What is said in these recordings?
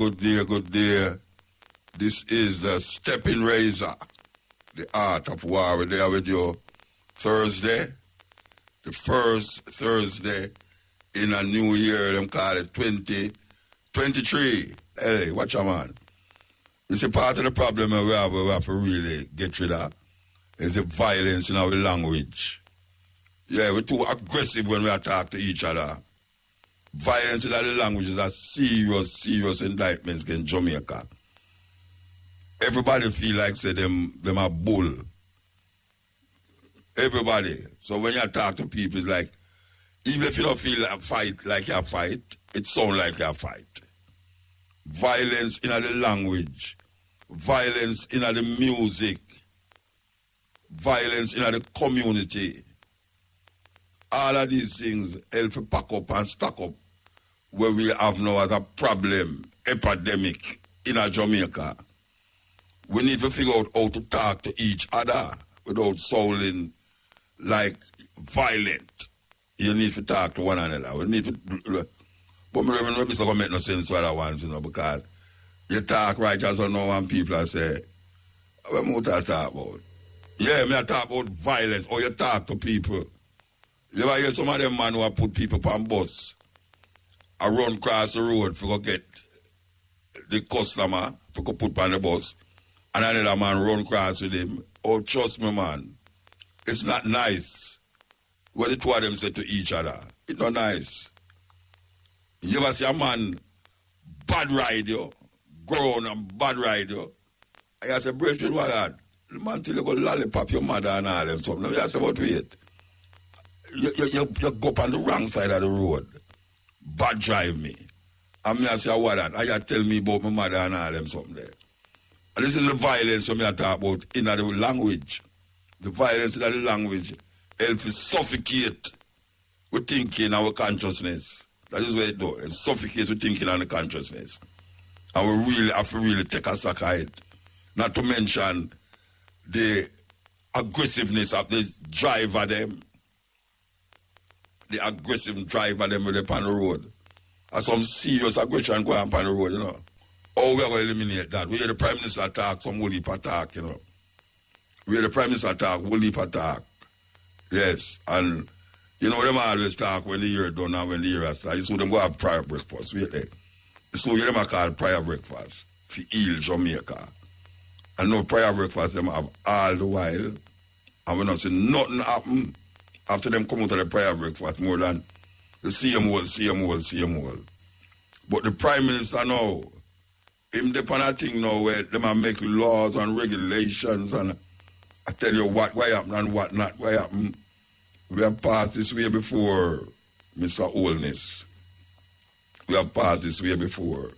Good day, good day. This is the Stepping Razor, the art of war. We're there with you Thursday, the first Thursday in a new year. Them call it 2023. Hey, watch your man. You see, part of the problem we have to really get rid of is the violence in our language. Yeah, we're too aggressive when we talk to each other. Violence in the language is a serious indictment against Jamaica. Everybody feel like say them are bull. Everybody. So when you talk to people, it's like, even if you don't feel a fight like you fight, it sounds like you fight. Violence in the language, violence in the music, violence in the community. All of these things help to pack up and stack up where we have now as a problem, epidemic in Jamaica. We need to figure out how to talk to each other without sounding like violent. You need to talk to one another. We need to, but me remember it's not going to make no sense to other ones, because you talk right just don't know when people say, what muta talk about? Yeah, me I talk about violence, or you talk to people. You ever hear some of them man who put people on bus and run across the road for go get the customer for go put on the bus, and another man run across with him? Oh, trust me, man, it's not nice what the two of them say to each other. It's not nice. You ever see a man bad ride you, grown and bad ride you, and you say, brethren, what that? The man till you go lollipop your mother and all them something. You say, what wait? You go up on the wrong side of the road. Bad drive me. And me I say, what that? And you tell me about my mother and all them something there. And this is the violence that I talk about in the language. The violence in the language helps to suffocate with thinking our consciousness. That is what it does. It suffocates with thinking and the consciousness. And we really have to really take a stock of it. Not to mention the aggressiveness of the driver them. The aggressive driver them with them on the road. And some serious aggression going on the road, How we are going to eliminate that? We hear the Prime Minister talk, some whole heap attack, We hear the Prime Minister talk, whole heap attack. Yes, and them always talk when the year done and when the year starts. You see them go have prior breakfast, wait there. So you them call prior breakfast for heal Jamaica. And no prior breakfast them have all the while. And we don't see nothing happen after them come out of the prior breakfast more than the same old. But the Prime Minister now, him depend on a thing now where them are make laws and regulations, and I tell you why happen and what not, why happen. We have passed this way before, Mr. Holness. We have passed this way before.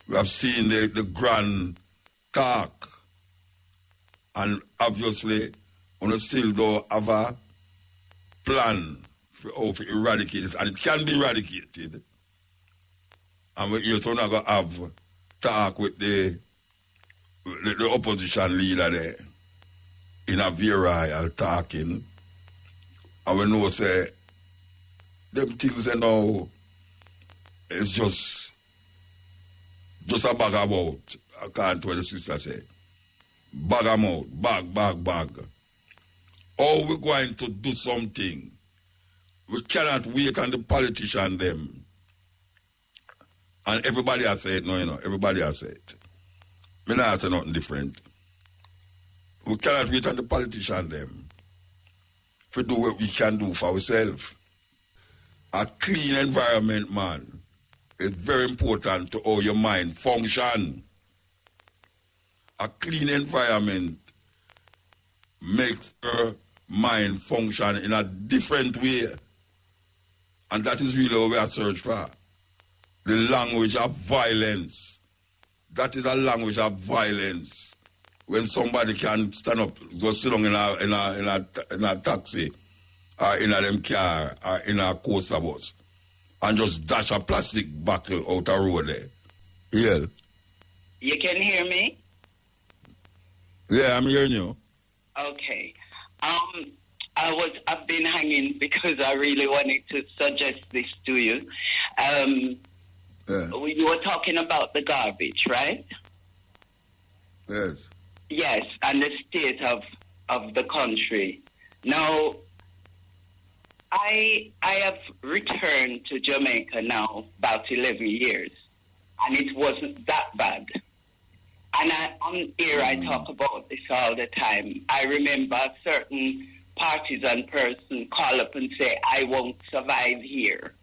We have seen the grand talk, and obviously we still don't have a plan for how to eradicate this, and it can be eradicated. And we're going to have talk with the opposition leader there in a virile talking, and we know say them things now it's just a bag about, according to what the sister said. Bag amount, bag. How we going to do something? We cannot wait on the politician them. And everybody has said, everybody has said. Me not say nothing different. We cannot wait on the politician them to do what we can do for ourselves. A clean environment, man, is very important to how your mind function. A clean environment makes your mind function in a different way. And that is really what we are searching for. The language of violence. That is a language of violence. When somebody can stand up, go sit down in a taxi, or in a them car, or in a coaster bus, and just dash a plastic bottle out the road there. Yeah. You can hear me? Yeah, I'm hearing you. Okay. I've been hanging because I really wanted to suggest this to you. Yeah. You were talking about the garbage, right? Yes. Yes, and the state of the country. Now, I have returned to Jamaica now about 11 years, and it wasn't that bad. And on here I talk about this all the time. I remember a certain partisan person call up and say, I won't survive here,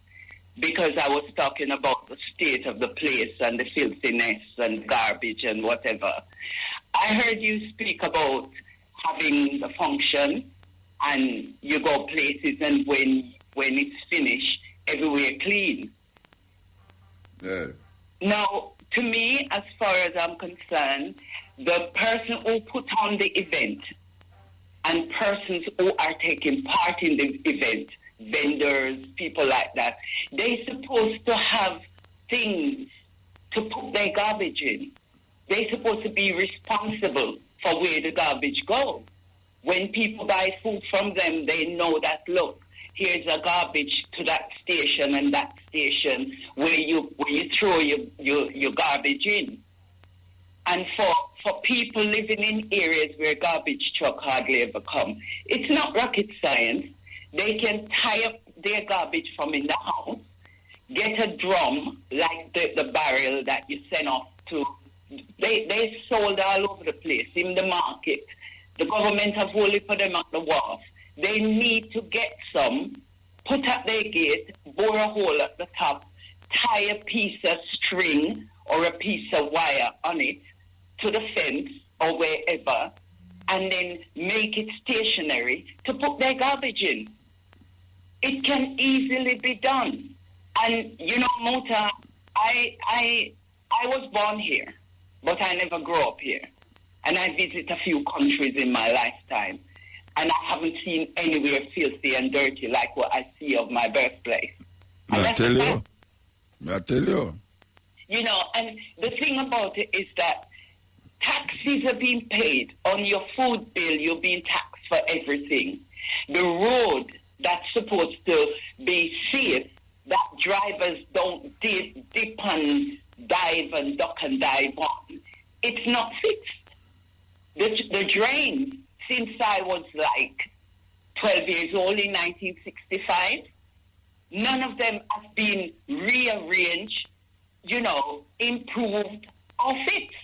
because I was talking about the state of the place and the filthiness and garbage and whatever. I heard you speak about having the function, and you go places, and when it's finished, everywhere clean. Yeah. Now, to me, as far as I'm concerned, the person who put on the event and persons who are taking part in the event, vendors, people like that, they're supposed to have things to put their garbage in. They're supposed to be responsible for where the garbage goes. When people buy food from them, they know that, look, here's a garbage to that station and that station where you throw your garbage in. And for people living in areas where garbage truck hardly ever come, it's not rocket science. They can tie up their garbage from in the house, get a drum like the barrel that you send off to. They sold all over the place in the market. The government have only put them at the wharf. They need to get some, put up their gate, bore a hole at the top, tie a piece of string or a piece of wire on it to the fence or wherever, and then make it stationary to put their garbage in. It can easily be done. And, you know, Muta, I was born here, but I never grew up here. And I visit a few countries in my lifetime. And I haven't seen anywhere filthy and dirty like what I see of my birthplace. I tell you. You know, and the thing about it is that taxes are being paid. On your food bill, you're being taxed for everything. The road that's supposed to be safe, that drivers don't dip and dive and duck and dive on, it's not fixed. The drains, since I was like 12 years old in 1965, none of them have been rearranged, you know, improved or fixed.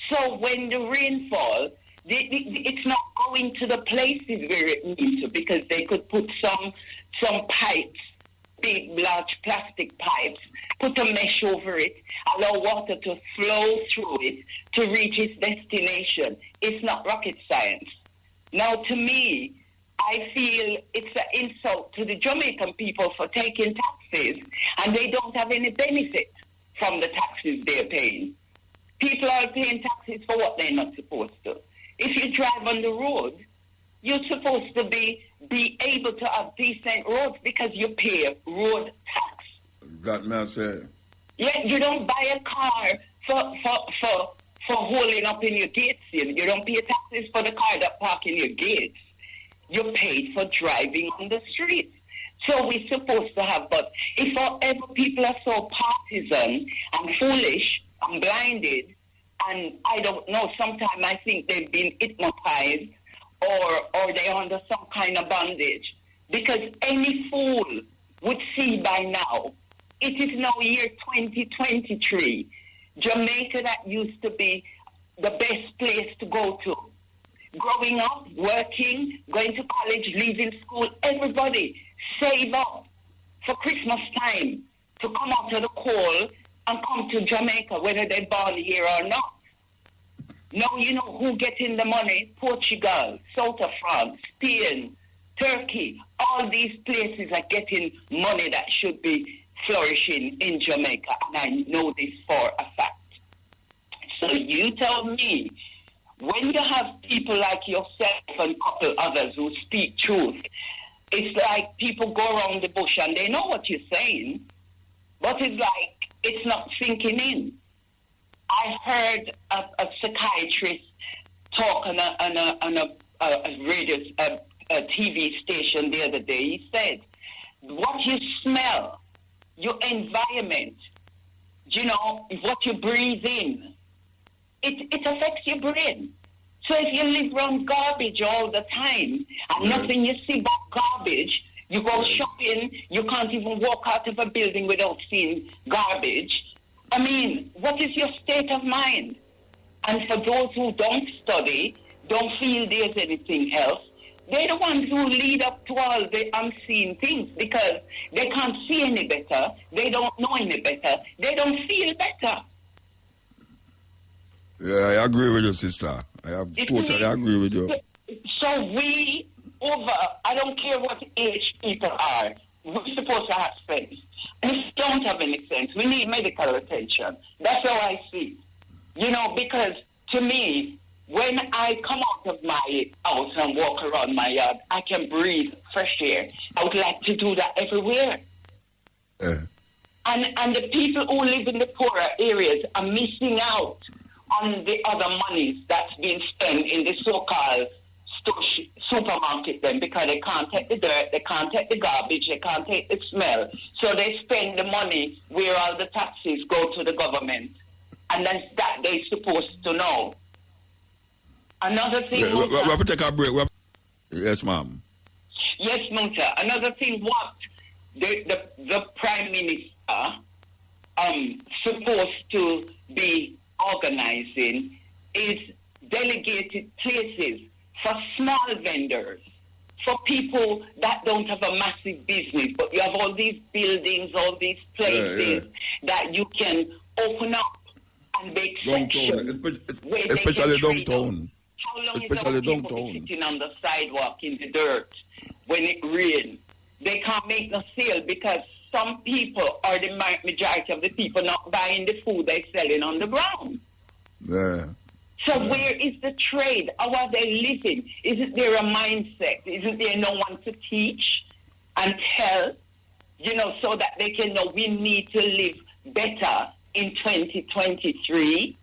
So when the rainfall, it's not going to the places where it needs to, because they could put some pipes, big, large plastic pipes, put a mesh over it, allow water to flow through it to reach its destination. It's not rocket science. Now, to me, I feel it's an insult to the Jamaican people for taking taxes, and they don't have any benefit from the taxes they're paying. People are paying taxes for what they're not supposed to. If you drive on the road, you're supposed to be able to have decent roads because you pay road tax. That man said. Yeah, you don't buy a car for holding up in your gates. You don't pay taxes for the car that park in your gates. You're paid for driving on the streets. So we're supposed to have, but if forever people are so partisan and foolish and blinded, and I don't know, sometimes I think they've been hypnotized or they're under some kind of bondage. Because any fool would see by now, it is now year 2023. Jamaica, that used to be the best place to go to. Growing up, working, going to college, leaving school, everybody save up for Christmas time to come out of the cold and come to Jamaica, whether they're born here or not. Now you know who getting the money? Portugal, South of France, Spain, Turkey. All these places are getting money that should be flourishing in Jamaica, and I know this for a fact. So you tell me, when you have people like yourself and a couple others who speak truth, it's like people go around the bush and they know what you're saying, but it's like it's not sinking in. I heard a psychiatrist talk on a radio, a TV station the other day. He said, what you smell, your environment, what you breathe in, it affects your brain. So if you live around garbage all the time and nothing you see but garbage, you go shopping, you can't even walk out of a building without seeing garbage. I mean, what is your state of mind? And for those who don't study, don't feel there's anything else, they're the ones who lead up to all the unseen things because they can't see any better, they don't know any better, they don't feel better. Yeah, I agree with you, sister. Totally agree with you. So we, I don't care what age people are, we're supposed to have sense. And if we don't have any sense, we need medical attention. That's how I see it. Because to me, when I come out of my house and walk around my yard, I can breathe fresh air. I would like to do that everywhere. And the people who live in the poorer areas are missing out on the other monies that's being spent in the so-called supermarket then, because they can't take the dirt, they can't take the garbage, they can't take the smell. So they spend the money where all the taxes go to the government. And that's that they're supposed to know. Another thing... We have to take a break. Yes, ma'am. Yes, Muta. Another thing what the Prime Minister supposed to be organizing is delegated places for small vendors, for people that don't have a massive business, but you have all these buildings, all these places that you can open up and make sections. Especially downtown. How long is our people sitting on the sidewalk in the dirt when it rains? They can't make no sale because some people, or the majority of the people, not buying the food they're selling on the ground. Yeah. So where is the trade? How are they living? Isn't there a mindset? Isn't there no one to teach and tell, so that they can know we need to live better in 2023?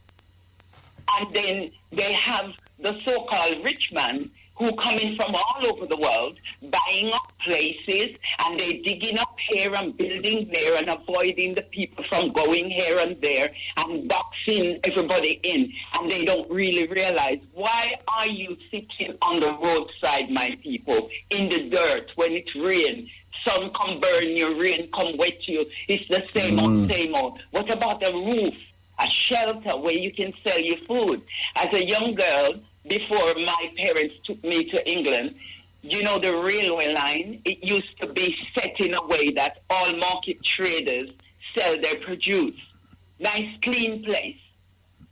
And then they have the so-called rich man who coming from all over the world, buying up places, and they digging up here and building there and avoiding the people from going here and there and boxing everybody in. And they don't really realize, why are you sitting on the roadside, my people, in the dirt when it rains? Sun come burn you, rain come wet you. It's the same old, same old. What about a roof, a shelter where you can sell your food? As a young girl, before my parents took me to England, the railway line, it used to be set in a way that all market traders sell their produce. Nice, clean place.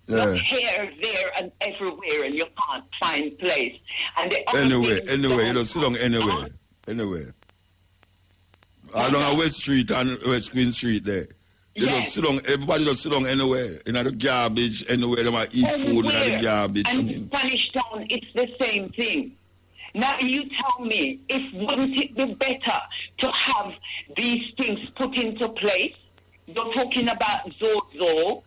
Not here, there, and everywhere, and you can't find place. And anyway, you don't sit down anywhere. Along West Street and West Queen Street there. Everybody just sit down anywhere. In the garbage, anywhere they might eat food in the garbage. And Spanish Town, it's the same thing. Now you tell me, wouldn't it be better to have these things put into place? You're talking about Zozo,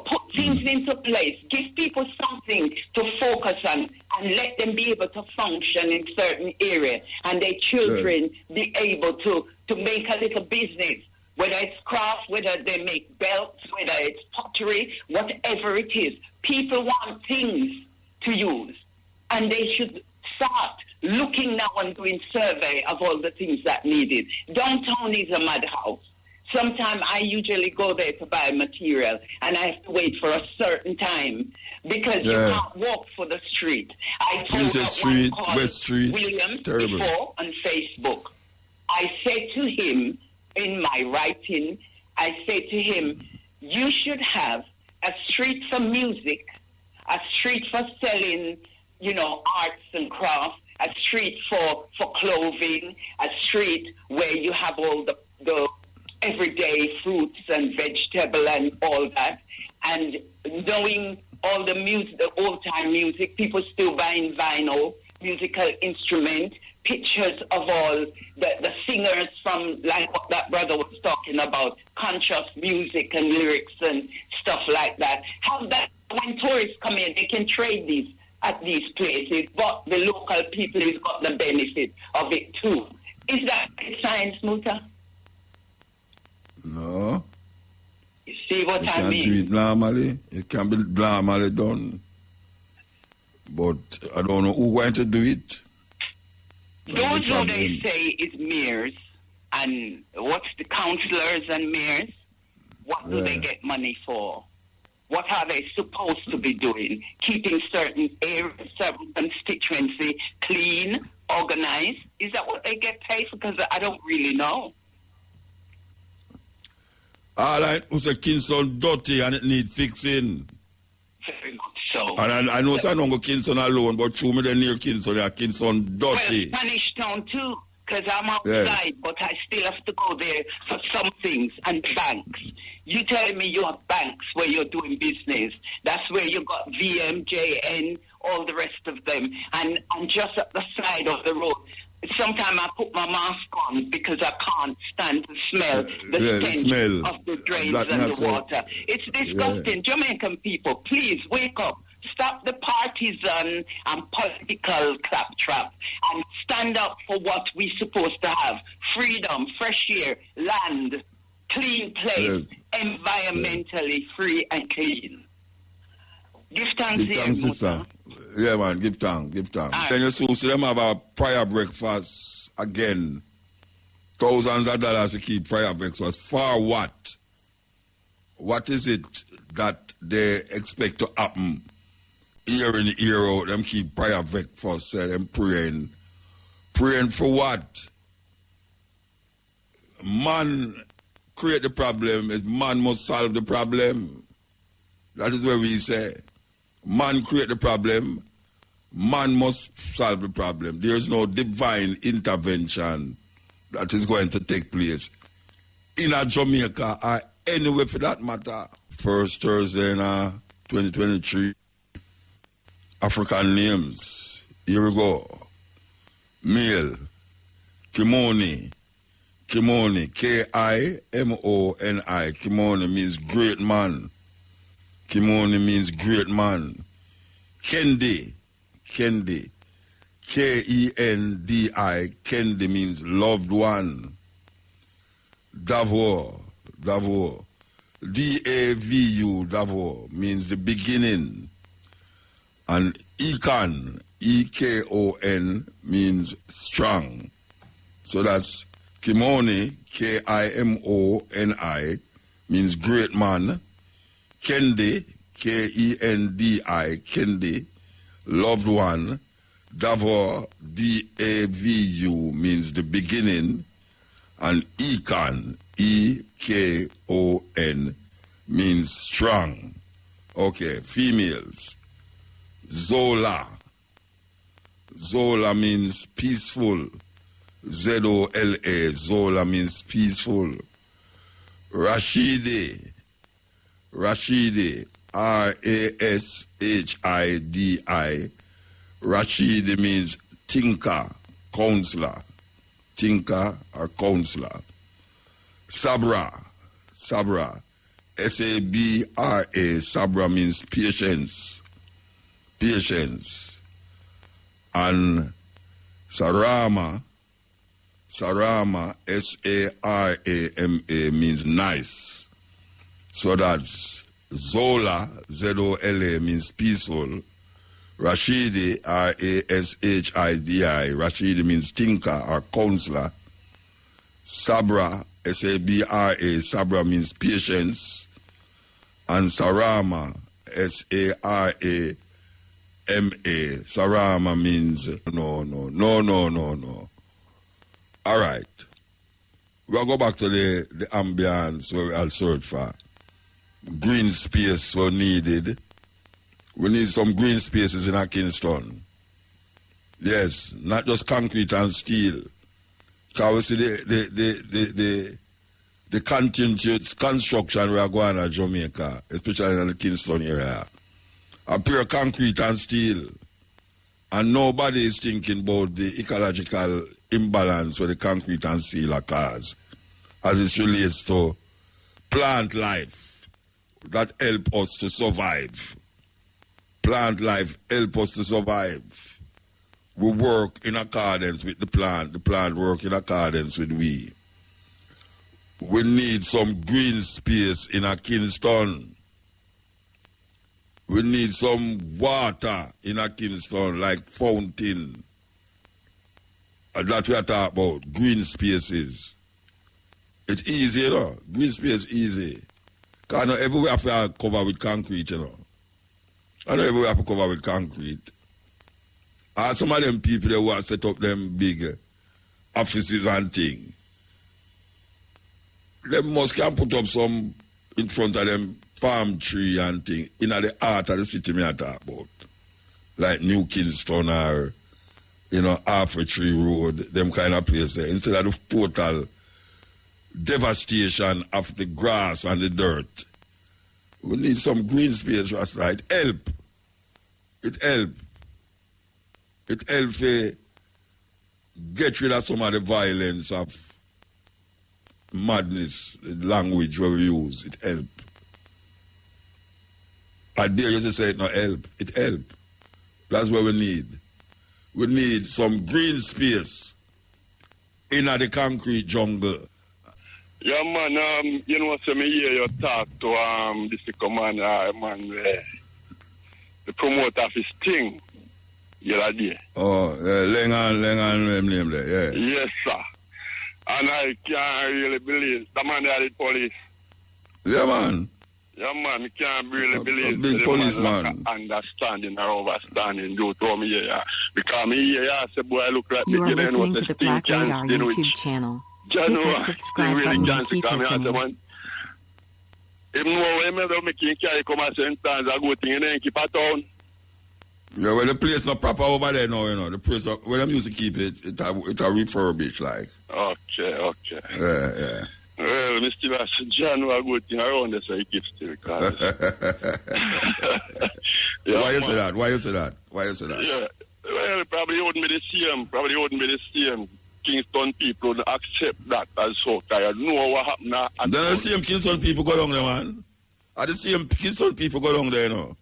put things into place. Give people something to focus on and let them be able to function in certain areas. And their children be able to make a little business. Whether it's craft, whether they make belts, whether it's pottery, whatever it is. People want things to use. And they should start looking now and doing survey of all the things that needed. Downtown is a madhouse. Sometimes I usually go there to buy material and I have to wait for a certain time because you can't walk for the street. I told Street, West Street, Williams before on Facebook. I said to him, in my writing, I say to him, you should have a street for music, a street for selling, arts and crafts, a street for clothing, a street where you have all the everyday fruits and vegetable and all that, and knowing all the music, the old-time music, people still buying vinyl, musical instrument, pictures of all the singers from, like what that brother was talking about, conscious music and lyrics and stuff like that. How that when tourists come in, they can trade these at these places, but the local people has got the benefit of it too. Is that science, Muta? No. You See what You I can't do mean? it normally. It can be normally done. But I don't know who's going to do it. Those who they say is mayors, and what's the councillors and mayors? What do they get money for? What are they supposed to be doing? Keeping certain areas, certain constituency clean, organized? Is that what they get paid for? Because I don't really know. All right, who's a Kingston dirty and it need fixing. Very good so. And I know I don't go Kingston alone, but through me the near Kingston, yeah, Kingston dirty. Well, Spanish Town too, because I'm outside, but I still have to go there for some things, and banks. You telling me you have banks where you're doing business. That's where you got VMJN, all the rest of them. And just at the side of the road, sometimes I put my mask on because I can't stand to smell the stench of the drains and the water. It's disgusting. Jamaican people, please wake up. Stop the partisan and political claptrap and stand up for what we're supposed to have. Freedom, fresh air, land, clean place, environmentally free and clean. Give thanks, sister. Yeah, man, give thanks. Then you see them have a prayer breakfast again. Thousands of dollars to keep prayer breakfast. For what? What is it that they expect to happen year in, year out? Them keep prayer breakfast, them praying. Praying for what? Man create the problem, is man must solve the problem. That is where we say, man create the problem, man must solve the problem. There is no divine intervention that is going to take place in a Jamaica or anywhere for that matter. First Thursday in 2023, African names. Here we go. Male, Kimoni. Kimoni, K-I-M-O-N-I. Kimoni means great man. Kimoni means great man. Kendi, Kendi. K-E-N-D-I. Kendi means loved one. Davo, Davo. D-A-V-U, Davo, means the beginning. And Ekon, E-K-O-N, means strong. So that's Kimoni, K-I-M-O-N-I, means great man. Kendi, K-E-N-D-I, Kendi, loved one. Davo, D-A-V-U, means the beginning. And Ekon, E-K-O-N, means strong. Okay, females. Zola. Zola means peaceful. Z-O-L-A, Zola means peaceful. Rashidi, Rashidi, R-A-S-H-I-D-I. Rashidi means thinker, counselor. Thinker or counselor. Sabra, Sabra, S-A-B-R-A, Sabra means patience. Patience. And Sarama, Sarama, S-A-R-A-M-A, means nice. So that's Zola, Z-O-L-A, means peaceful. Rashidi, R-A-S-H-I-D-I, Rashidi means thinker or counselor. Sabra, S-A-B-R-A, Sabra means patience. And Sarama, S-A-R-A-M-A, Sarama means no. All right. We'll go back to the ambience where we'll search for green space were needed. We need some green spaces in Kingston. Yes, not just concrete and steel. Because we see the continuous construction we are going to Jamaica, especially in the Kingston area. A pure concrete and steel. And nobody is thinking about the ecological imbalance where the concrete and steel are caused as it relates to plant life that help us to survive. Plant life help us to survive. We work in accordance with the plant work in accordance with we. We need some green space in a Kingston. We need some water in a Kingston, like fountain. That we are talking about, green spaces. It's easy, you know. Green space easy. Because not everywhere have to cover with concrete, you know. I know everywhere have to cover with concrete. And some of them people that want to set up them big offices and things, they must can put up some in front of them palm tree and thing in the heart of the city me I talk about. Like New Kingston or, you know, Half a Tree Road, them kind of places. Instead of the total devastation of the grass and the dirt. We need some green space, right? It help. It help. It help to get rid of some of the violence of madness, the language where we use. It help. I dare you to say it not help. It help. That's what we need. We need some green space in the concrete jungle. Yeah, man, you know, so me hear you talk to this commander, man, the promoter of his thing, the other day. Oh, Lengan, name there, yeah. Yes, sir. And I can't really believe the man that did police. Yeah, man. Yeah, man, I can't really believe a big policeman. Understanding or overstanding due to me here. Because me here, I say, boy, I look like you are listening to the Black Radar YouTube channel. Hit that subscribe button and keep listening. Even though we make him carry come at certain times, I go thing and then keep a town. Yeah, well, the place not proper over there now, you know. The place, where them used to keep it, it a refurbished, like. Okay. Yeah. Well, Mr. John, I go thing around there, so he keeps still. Yeah, Why you say that? Yeah, well, probably wouldn't be the same. Kingston people don't accept that as so. I know what happened now. Then the same Kingston people go down there, man. Are the same Kingston people go down there, you know?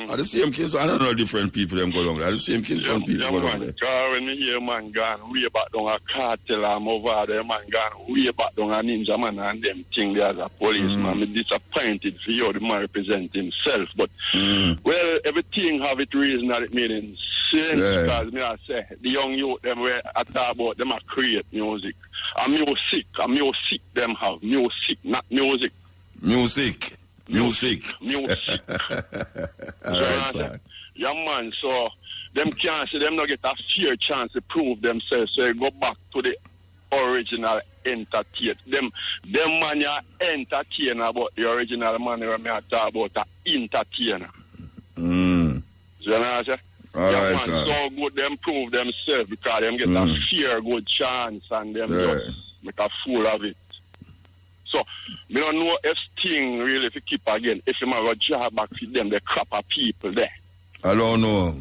Are the same Kingston? I don't know different people them go down there. Are the same Kingston people go down there? Because when me hear man gone way back down a cartel I'm over there, man gone way back down a ninja man and them thing there as a policeman. I'm disappointed for you, the man represent himself. But, well, everything have its reason that it means. Because me I say the young youth them where I talk about them are create music. And music them have music, not music. Music. Right, so, yeah man, so them can't say them not get a fair chance to prove themselves, so they go back to the original entertainer. Them man are entertainer, but the original man where me I talk about a entertainer. So you know what I say? Alright, man, so good them prove themselves because them get a fair good chance and them just make a fool of it. So, we don't know if Sting really if he keep again, if he have a job back with them, the crap of people there. I don't know.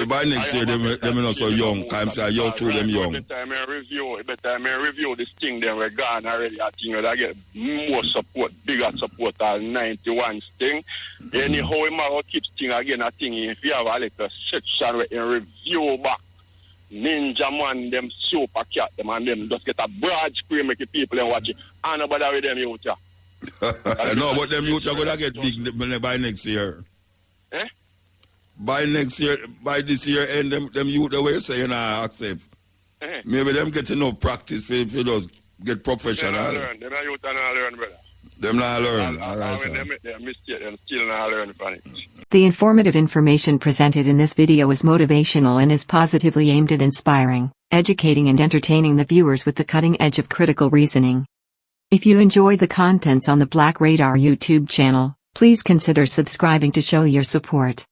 By next year, them not so young. I'm saying young to them young. Every time I review this thing, then we're gone already. I think I get more support, bigger support than 91 Sting. Anyhow, we might keep Sting again. I think if you have a little section where you review back, Ninja man, them super cat, them and them just get a broad screen, make the people and watch it. And nobody with them youth. No, but them youth are going to get big by next year. Eh? By next year, by this year, and them youth the way saying I accept. Maybe them get enough practice for those get professional. Them youth are not learn, brother. Them not learn. When they make their mistake, them still not learn from it. The informative information presented in this video is motivational and is positively aimed at inspiring, educating and entertaining the viewers with the cutting edge of critical reasoning. If you enjoy the contents on the Black Radar YouTube channel, please consider subscribing to show your support.